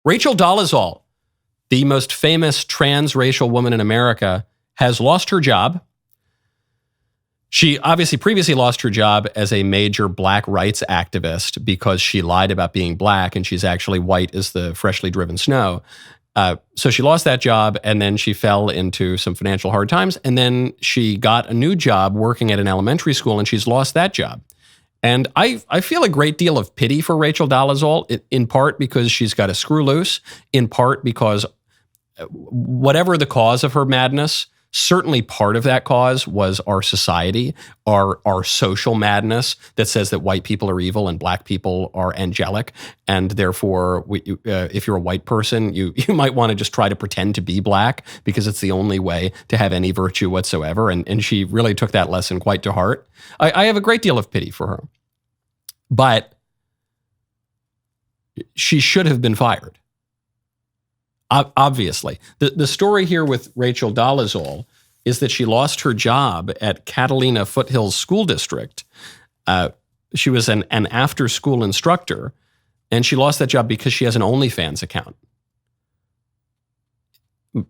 Rachel Dolezal, the most famous transracial woman in America, has lost her job. She obviously previously lost her job as a major black rights activist because she lied about being black and she's actually white as the freshly driven snow. So she lost that job and then she fell into some financial hard times. And then she got a new job working at an elementary school and she's lost that job. And I feel a great deal of pity for Rachel Dolezal, in part because she's got a screw loose, in part because whatever the cause of her madness, certainly part of that cause was our society, our social madness that says that white people are evil and black people are angelic. And therefore, if you're a white person, you might want to just try to pretend to be black because it's the only way to have any virtue whatsoever. And she really took that lesson quite to heart. I have a great deal of pity for her. But she should have been fired. Obviously. The story here with Rachel Dolezal is that she lost her job at Catalina Foothills School District. She was an after-school instructor, and she lost that job because she has an OnlyFans account.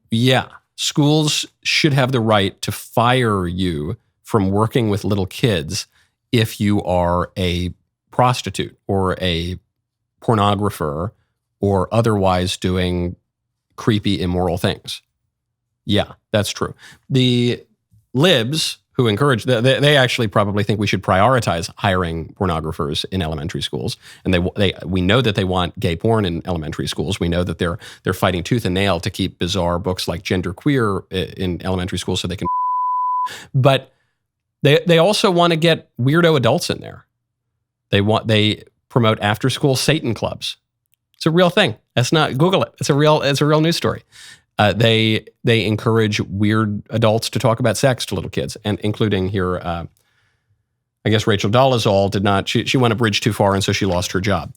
Yeah, schools should have the right to fire you from working with little kids if you are a prostitute or a pornographer or otherwise doing creepy, immoral things. Yeah, that's true. The libs who encourage, they actually probably think we should prioritize hiring pornographers in elementary schools. And we know that they want gay porn in elementary schools. We know that they're fighting tooth and nail to keep bizarre books like Gender Queer in elementary schools so they can. But they also want to get weirdo adults in there. They promote after-school Satan clubs. It's a real thing. That's not, Google it. It's a real news story. They encourage weird adults to talk about sex to little kids, and including here, I guess Rachel Dolezal did not, she went a bridge too far and so she lost her job.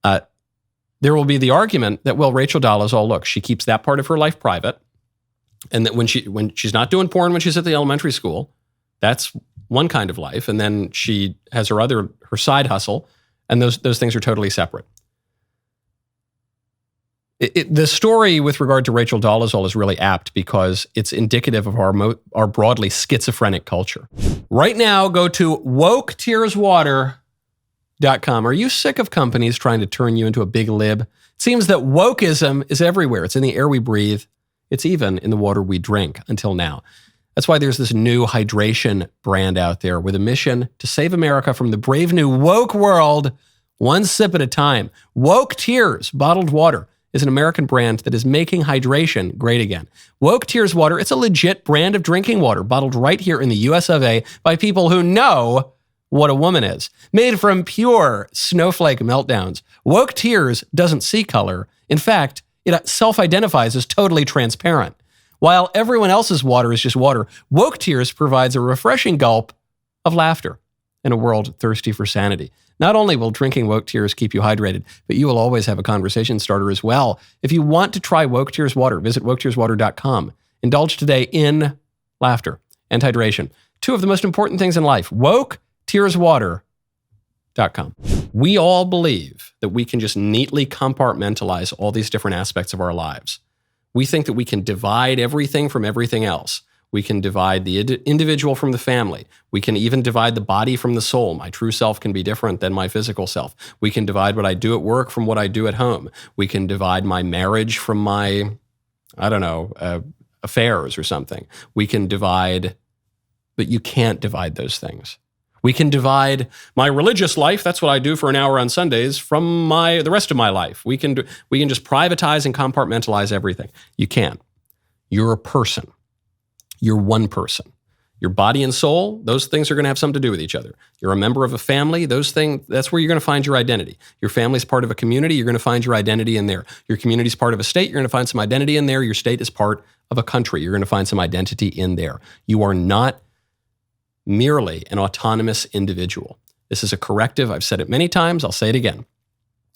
There will be the argument that, well, Rachel Dolezal, look, she keeps that part of her life private, and that when she's not doing porn when she's at the elementary school, that's one kind of life, and then she has her side hustle, and those things are totally separate. The story with regard to Rachel Dolezal is really apt because it's indicative of our broadly schizophrenic culture. Right now, go to woketearswater.com. Are you sick of companies trying to turn you into a big lib? It seems that wokeism is everywhere. It's in the air we breathe. It's even in the water we drink until now. That's why there's this new hydration brand out there with a mission to save America from the brave new woke world, one sip at a time. Woke Tears bottled water is an American brand that is making hydration great again. Woke Tears Water, it's a legit brand of drinking water bottled right here in the US of A by people who know what a woman is. Made from pure snowflake meltdowns, Woke Tears doesn't see color. In fact, it self-identifies as totally transparent. While everyone else's water is just water, Woke Tears provides a refreshing gulp of laughter in a world thirsty for sanity. Not only will drinking Woke Tears keep you hydrated, but you will always have a conversation starter as well. If you want to try Woke Tears Water, visit woketearswater.com. Indulge today in laughter and hydration. Two of the most important things in life. woketearswater.com. We all believe that we can just neatly compartmentalize all these different aspects of our lives. We think that we can divide everything from everything else. We can divide the individual from the family. We can even divide the body from the soul. My true self can be different than my physical self. We can divide what I do at work from what I do at home. We can divide my marriage from my, affairs or something. We can divide, but you can't divide those things. We can divide my religious life, that's what I do for an hour on Sundays, from the rest of my life. We can just privatize and compartmentalize everything. You can't. You're a person. You're one person. Your body and soul, those things are going to have something to do with each other. You're a member of a family, that's where you're going to find your identity. Your family's part of a community, you're going to find your identity in there. Your community's part of a state, you're going to find some identity in there. Your state is part of a country, you're going to find some identity in there. You are not merely an autonomous individual. This is a corrective. I've said it many times. I'll say it again.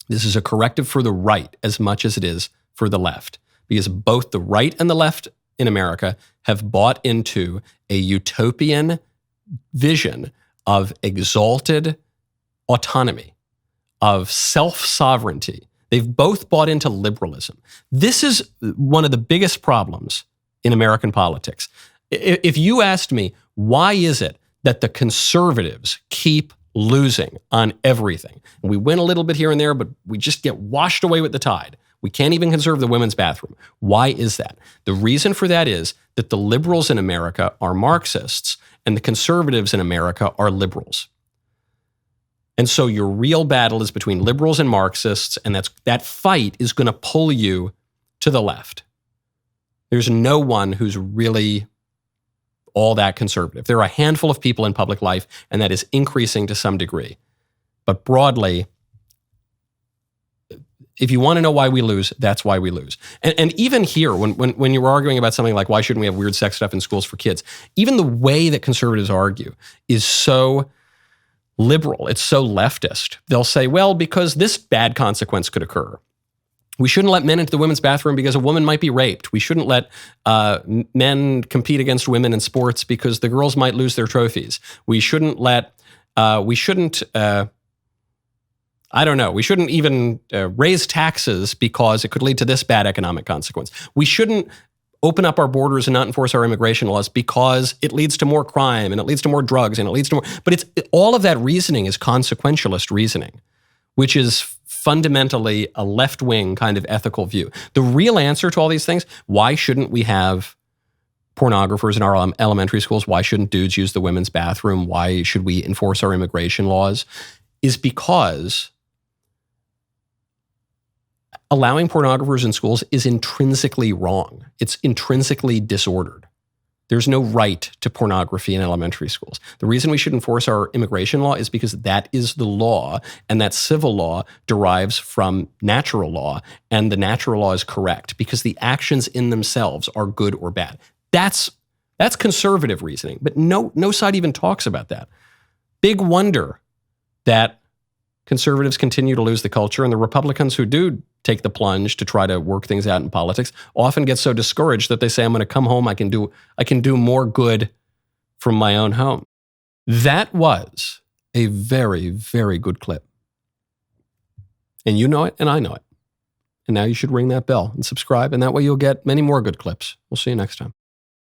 This is a corrective for the right as much as it is for the left, because both the right and the left in America have bought into a utopian vision of exalted autonomy, of self-sovereignty They've both bought into liberalism. This is one of the biggest problems in American politics. If you asked me, why is it that the conservatives keep losing on everything? And we win a little bit here and there, but we just get washed away with the tide. We can't even conserve the women's bathroom. Why is that? The reason for that is that the liberals in America are Marxists and the conservatives in America are liberals. And so your real battle is between liberals and Marxists, and that fight is going to pull you to the left. There's no one who's really all that conservative. There are a handful of people in public life, and that is increasing to some degree. But broadly, if you want to know why we lose, that's why we lose. And even here, when you're arguing about something like why shouldn't we have weird sex stuff in schools for kids, even the way that conservatives argue is so liberal, it's so leftist. They'll say, well, because this bad consequence could occur. We shouldn't let men into the women's bathroom because a woman might be raped. We shouldn't let men compete against women in sports because the girls might lose their trophies. We shouldn't we shouldn't even raise taxes because it could lead to this bad economic consequence. We shouldn't open up our borders and not enforce our immigration laws because it leads to more crime and it leads to more drugs and it leads to more. But all of that reasoning is consequentialist reasoning, which is fundamentally a left-wing kind of ethical view. The real answer to all these things, why shouldn't we have pornographers in our elementary schools? Why shouldn't dudes use the women's bathroom? Why should we enforce our immigration laws? Is because allowing pornographers in schools is intrinsically wrong. It's intrinsically disordered. There's no right to pornography in elementary schools. The reason we should enforce our immigration law is because that is the law, and that civil law derives from natural law, and the natural law is correct because the actions in themselves are good or bad. That's conservative reasoning, but no side even talks about that. Big wonder that conservatives continue to lose the culture, and the Republicans who do take the plunge to try to work things out in politics often get so discouraged that they say, I'm going to come home, I can do more good from my own home. That was a very, very good clip. And you know it, and I know it. And now you should ring that bell and subscribe, and that way you'll get many more good clips. We'll see you next time.